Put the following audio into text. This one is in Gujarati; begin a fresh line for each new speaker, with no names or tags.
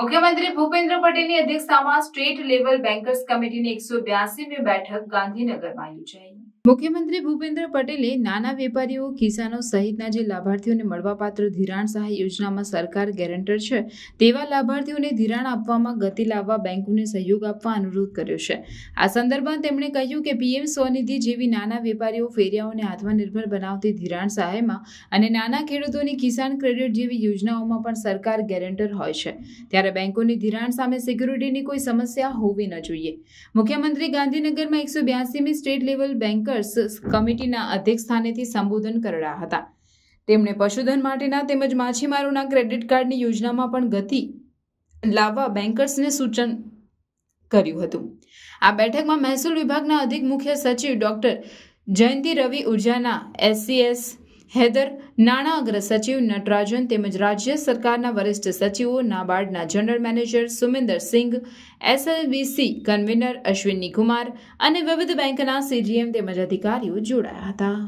મુખ્યમંત્રી ભૂપેન્દ્ર પટેલની અધ્યક્ષતામાં સ્ટેટ લેવલ બેન્કર્સ કમિટીની 182મી બેઠક ગાંધીનગરમાં યોજાઈ। મુખ્યમંત્રી ભૂપેન્દ્ર પટેલે નાના વેપારીઓ, કિસાનો સહિતના જે લાભાર્થીઓને મળવાપાત્ર ધિરાણ સહાય યોજનામાં સરકાર ગેરંટર છે તેવા લાભાર્થીઓને ધિરાણ આપવામાં ગતિ લાવવા બેંકોને સહયોગ આપવા અનુરોધ કર્યો છે। આ સંદર્ભમાં તેમણે કહ્યું કે પીએમ સ્વનિધિ જેવી નાના વેપારીઓ, ફેરિયાઓને આત્મનિર્ભર બનાવતી ધિરાણ સહાયમાં અને નાના ખેડૂતોની કિસાન ક્રેડિટ જેવી યોજનાઓમાં પણ સરકાર ગેરંટર હોય છે, ત્યારે બેંકોની ધિરાણ સામે સિક્યુરિટીની કોઈ સમસ્યા હોવી ન જોઈએ। મુખ્યમંત્રી ગાંધીનગરમાં 182મી સ્ટેટ લેવલ બેન્કર્સ કમિટીના અધ્યક્ષસ્થાનેથી સંબોધન કર્યા હતા। તેમણે પશુધન માટેના તેમજ માછીમારોના ક્રેડિટ કાર્ડની યોજનામાં પણ ગતિ લાવવા બેન્કર્સને સૂચન કર્યું હતું। આ બેઠકમાં મહેસૂલ વિભાગના અધિક મુખ્ય સચિવ ડોક્ટર જયંતિ રવિ ઉર્જાના એસસીએસ હૈદર, નાણાં અગ્ર સચિવ નટરાજન તેમજ રાજ્ય સરકારના વરિષ્ઠ સચિવો, નાબાર્ડના general manager Sumindar Singh, SLBC convener Ashwini Kumar અને વિવિધ બેંકના સીજીએમ તેમજ અધિકારીઓ જોડાયા હતા।